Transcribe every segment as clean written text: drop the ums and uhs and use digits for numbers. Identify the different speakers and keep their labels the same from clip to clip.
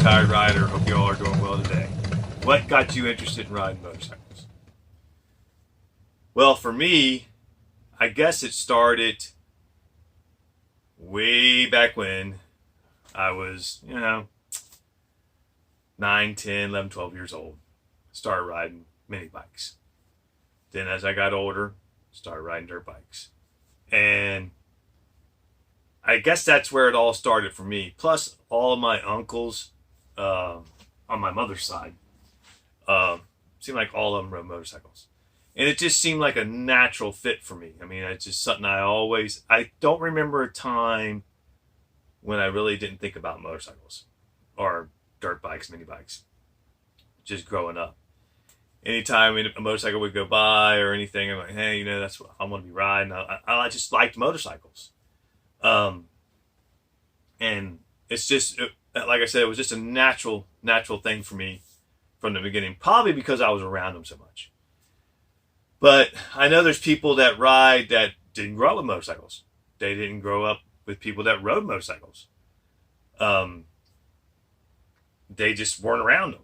Speaker 1: Retired Rider. Hope you all are doing well today. What got you interested in riding motorcycles? Well, for me, I guess it started way back when I was, 9, 10, 11, 12 years old. Started riding mini bikes. Then as I got older, started riding dirt bikes. And I guess that's where it all started for me. Plus, all of my uncles on my mother's side seemed like all of them rode motorcycles. And it just seemed like a natural fit for me. I mean, it's just something I don't remember a time when I really didn't think about motorcycles or dirt bikes, mini bikes, just growing up. Anytime a motorcycle would go by or anything, I'm like, hey, that's what I want to be riding. I just liked motorcycles. And it's just, like I said, it was just a natural thing for me from the beginning, probably because I was around them so much. But I know there's people that ride that didn't grow up with motorcycles. They didn't grow up with people that rode motorcycles. They just weren't around them.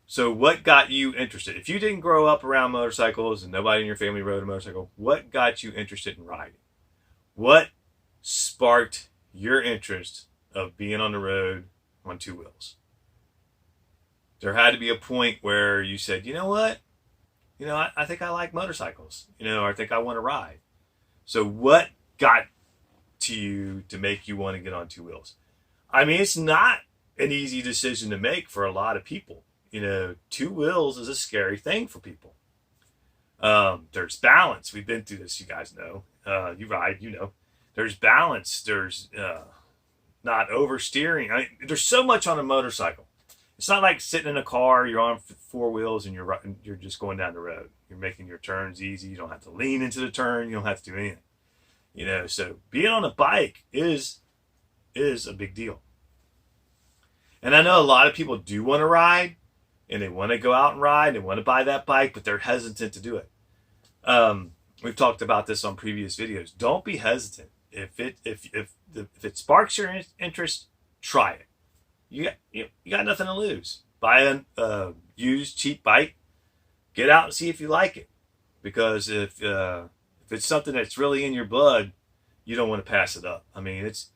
Speaker 1: So what got you interested? If you didn't grow up around motorcycles and nobody in your family rode a motorcycle, what got you interested in riding? What sparked your interest of being on the road on two wheels? There had to be a point where you said, you know what? I think I like motorcycles, or I think I want to ride. So what got to you to make you want to get on two wheels? I mean, it's not an easy decision to make for a lot of people. Two wheels is a scary thing for people. There's balance. We've been through this, you guys know. You ride, There's balance. There's not oversteering. There's so much on a motorcycle. It's not like sitting in a car, you're on four wheels and you're just going down the road. You're making your turns easy. You don't have to lean into the turn. You don't have to do anything. So being on a bike is a big deal. And I know a lot of people do want to ride and they want to go out and ride and want to buy that bike, but they're hesitant to do it. We've talked about this on previous videos. Don't be hesitant. If it sparks your interest, try it. You got nothing to lose. Buy a used cheap bike. Get out and see if you like it. Because if it's something that's really in your blood, you don't want to pass it up. I mean, it's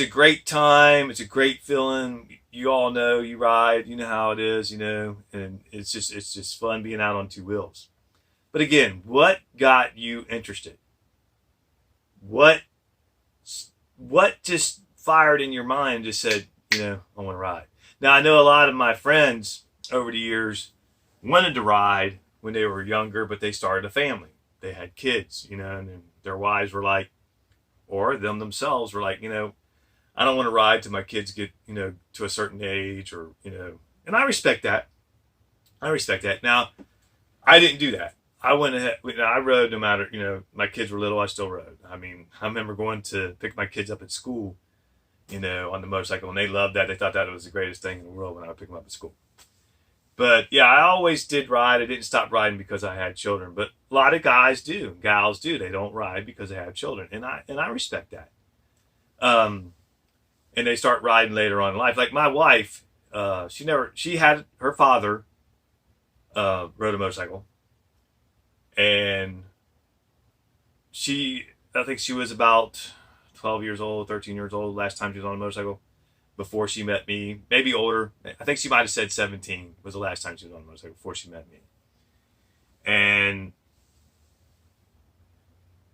Speaker 1: a great time. It's a great feeling. You all know you ride. You know how it is. And it's just fun being out on two wheels. But again, what got you interested? What just fired in your mind and just said, I want to ride. Now, I know a lot of my friends over the years wanted to ride when they were younger, but they started a family. They had kids, and their wives were like, or them themselves were like, I don't want to ride till my kids get, to a certain age or, and I respect that. Now, I didn't do that. I went ahead, I rode no matter, my kids were little, I still rode. I mean, I remember going to pick my kids up at school, on the motorcycle, and they loved that. They thought that was the greatest thing in the world when I would pick them up at school. But yeah, I always did ride. I didn't stop riding because I had children, but a lot of guys do, gals do. They don't ride because they have children, and I respect that. And they start riding later on in life. Like my wife, she had her father rode a motorcycle, and I think she was about 12 years old, 13 years old last time she was on a motorcycle before she met me. Maybe older. I think she might have said 17 was the last time she was on a motorcycle before she met me. And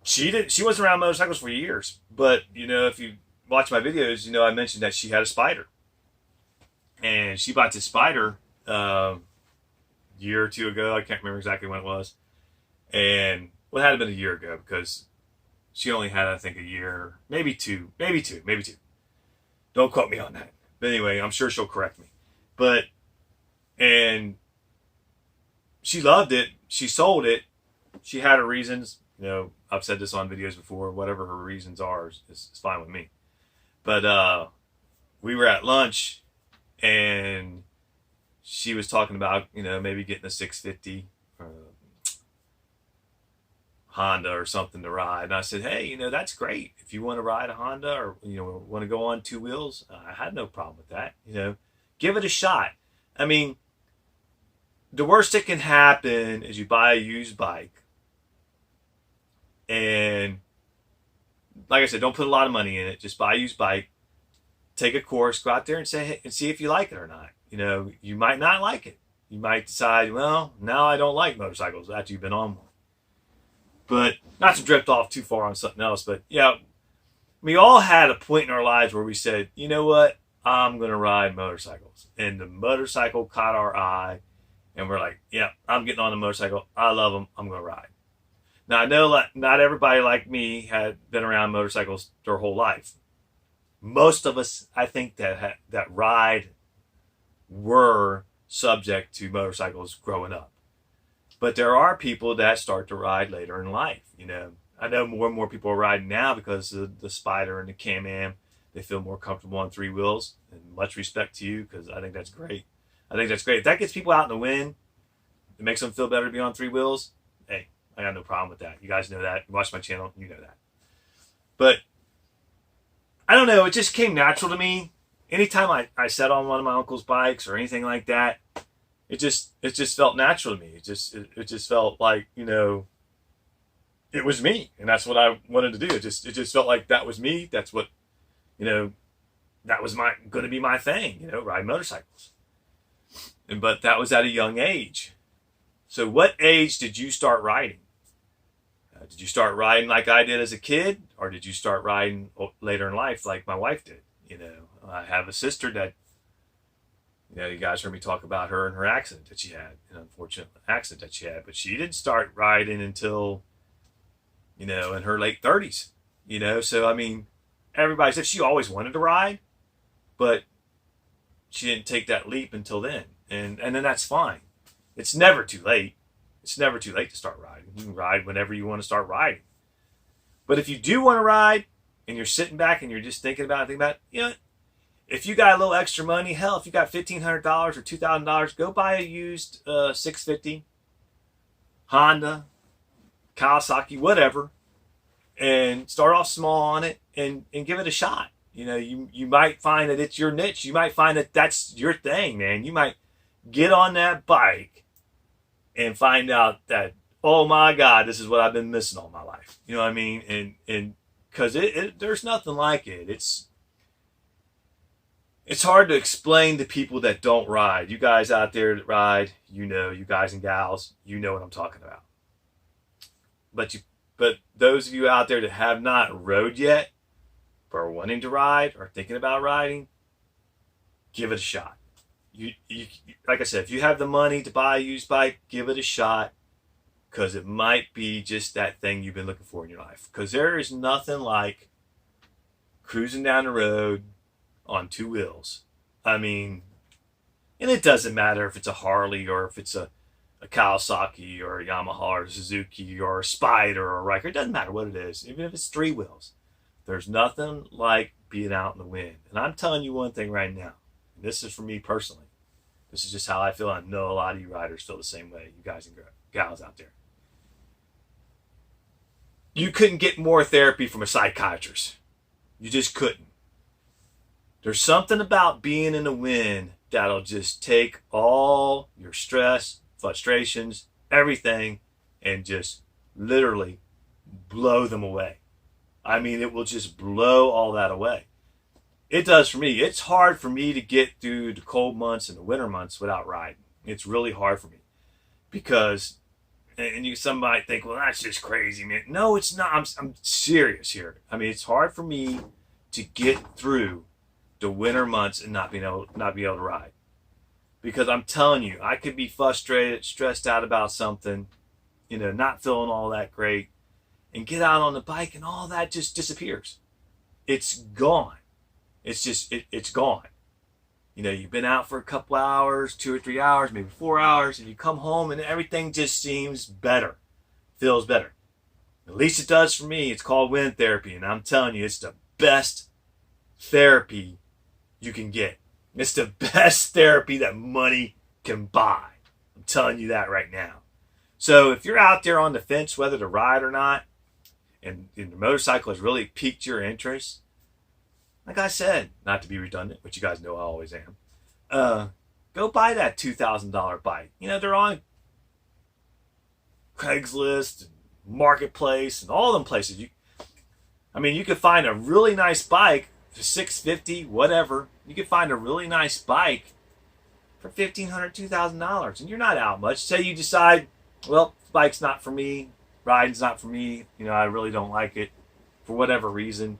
Speaker 1: she wasn't around motorcycles for years. But, if you watch my videos, I mentioned that she had a Spider. And she bought this Spider a year or two ago. I can't remember exactly when it was. And it had been a year ago because she only had, I think, a year, maybe two. Don't quote me on that. But anyway, I'm sure she'll correct me. And she loved it. She sold it. She had her reasons. I've said this on videos before. Whatever her reasons are is fine with me. But we were at lunch, and she was talking about, maybe getting a 650 Honda or something to ride. And I said, hey, that's great. If you want to ride a Honda or, want to go on two wheels, I had no problem with that. Give it a shot. I mean, the worst that can happen is you buy a used bike. And like I said, don't put a lot of money in it. Just buy a used bike. Take a course, go out there and see if you like it or not. You might not like it. You might decide, well, now I don't like motorcycles after you've been on one. But not to drift off too far on something else, but yeah, we all had a point in our lives where we said, you know what, I'm going to ride motorcycles. And the motorcycle caught our eye, and we're like, yeah, I'm getting on a motorcycle. I love them. I'm going to ride. Now, I know not everybody like me had been around motorcycles their whole life. Most of us, I think, that ride were subject to motorcycles growing up. But there are people that start to ride later in life. I know more and more people are riding now because of the Spider and the Can-Am. They feel more comfortable on three wheels. And much respect to you, because I think that's great. If that gets people out in the wind, it makes them feel better to be on three wheels. Hey, I got no problem with that. You guys know that. You watch my channel, you know that. But I don't know. It just came natural to me. Anytime I sat on one of my uncle's bikes or anything like that, it just felt natural to me. It just felt like, it was me, and that's what I wanted to do. It just felt like that was me. That's what, that was going to be my thing, ride motorcycles. But that was at a young age. So what age did you start riding? Did you start riding like I did as a kid, or did you start riding later in life like my wife did? I have a sister that, you guys heard me talk about her and her accident that she had, an unfortunate accident that she had, but she didn't start riding until, in her late 30s, so I mean, everybody said she always wanted to ride, but she didn't take that leap until then. And then that's fine. It's never too late. It's never too late to start riding. You can ride whenever you want to start riding. But if you do want to ride and you're sitting back and you're just thinking about it, if you got a little extra money, hell, if you got $1,500 or $2,000, go buy a used 650 Honda, Kawasaki, whatever, and start off small on it and give it a shot. You might find that it's your niche. You might find that that's your thing, man. You might get on that bike and find out that, oh my God, this is what I've been missing all my life. You know what I mean? And because there's nothing like it. It's hard to explain to people that don't ride. You guys out there that ride, you guys and gals, you know what I'm talking about. But those of you out there that have not rode yet, but are wanting to ride or thinking about riding, give it a shot. You like I said, if you have the money to buy a used bike, give it a shot, because it might be just that thing you've been looking for in your life. Because there is nothing like cruising down the road on two wheels. I mean, and it doesn't matter if it's a Harley or if it's a Kawasaki or a Yamaha or a Suzuki or a Spider or a Riker. It doesn't matter what it is, even if it's three wheels. There's nothing like being out in the wind. And I'm telling you one thing right now, and this is for me personally. This is just how I feel. I know a lot of you riders feel the same way, you guys and gals out there. You couldn't get more therapy from a psychiatrist. You just couldn't. There's something about being in the wind that'll just take all your stress, frustrations, everything, and just literally blow them away. I mean, it will just blow all that away. It does for me. It's hard for me to get through the cold months and the winter months without riding. It's really hard for me because, and some might think, well, that's just crazy, man. No, it's not. I'm serious here. I mean, it's hard for me to get through the winter months and not be able to ride, because I'm telling you, I could be frustrated, stressed out about something, not feeling all that great, and get out on the bike and all that just disappears. It's gone. It's just, it's gone. You've been out for a couple hours, 2 or 3 hours, maybe 4 hours, and you come home and everything just seems better, feels better. At least it does for me. It's called wind therapy, and I'm telling you, it's the best therapy you can get. It's the best therapy that money can buy. I'm telling you that right now. So if you're out there on the fence whether to ride or not, and the motorcycle has really piqued your interest, like I said, not to be redundant, which you guys know I always am, go buy that $2,000 bike. You know, they're on Craigslist, and Marketplace, and all them places. You could find a really nice bike for $650, whatever. You could find a really nice bike for $1,500, $2,000, and you're not out much. Say you decide, well, bike's not for me, riding's not for me. You know, I really don't like it for whatever reason.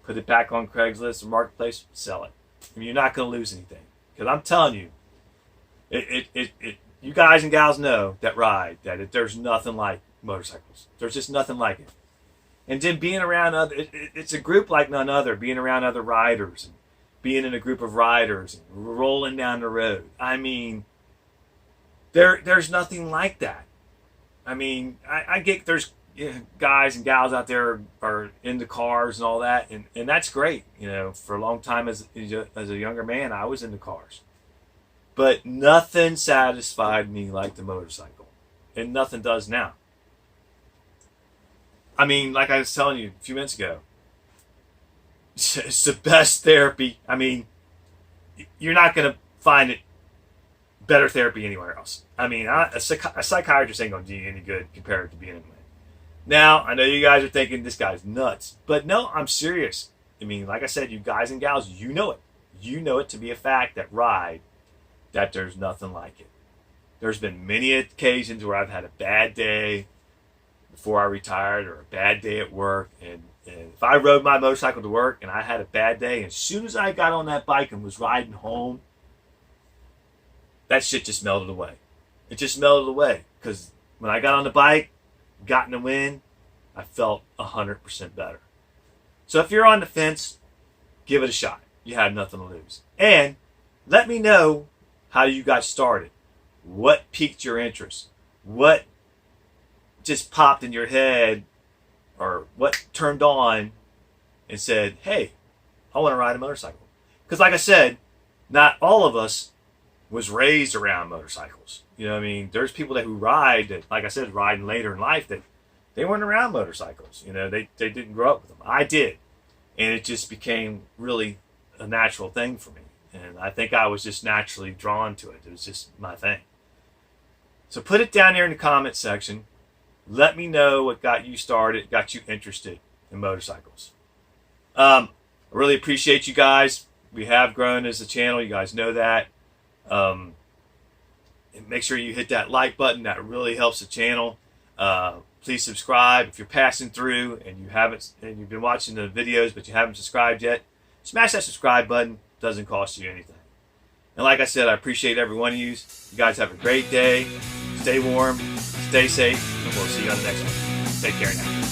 Speaker 1: Put it back on Craigslist or Marketplace, sell it. I mean, you're not going to lose anything, because I'm telling you, you guys and gals know that ride that there's nothing like motorcycles. There's just nothing like it. And then being around it's a group like none other. Being around other riders, and being in a group of riders, and rolling down the road. I mean, there's nothing like that. I mean, I get there's guys and gals out there are into cars and all that, and that's great. You know, for a long time as a younger man, I was into cars. But nothing satisfied me like the motorcycle. And nothing does now. I mean, like I was telling you a few minutes ago, it's the best therapy. I mean, you're not going to find it better therapy anywhere else. I mean, a psychiatrist ain't going to do you any good compared to being in it. Now, I know you guys are thinking this guy's nuts. But no, I'm serious. I mean, like I said, you guys and gals, you know it. You know it to be a fact that there's nothing like it. There's been many occasions where I've had a bad day before I retired, or a bad day at work, and if I rode my motorcycle to work and I had a bad day, and as soon as I got on that bike and was riding home, that shit just melted away. It just melted away, because when I got on the bike, got in the wind, I felt 100% better. So if you're on the fence, give it a shot. You had nothing to lose. And let me know how you got started. What piqued your interest? What just popped in your head, or what turned on and said, hey, I want to ride a motorcycle? Because like I said, not all of us was raised around motorcycles. You know what I mean? There's people who ride that, like I said, riding later in life, that they weren't around motorcycles. You know, they didn't grow up with them. I did. And it just became really a natural thing for me. And I think I was just naturally drawn to it. It was just my thing. So put it down there in the comment section. Let me know what got you started, got you interested in motorcycles. I really appreciate you guys. We have grown as a channel. You guys know that. And make sure you hit that like button. That really helps the channel. Please subscribe. If you're passing through and you've been watching the videos but you haven't subscribed yet, smash that subscribe button. Doesn't cost you anything. And like I said, I appreciate every one of you. You guys have a great day. Stay warm, stay safe, and we'll see you on the next one. Take care now.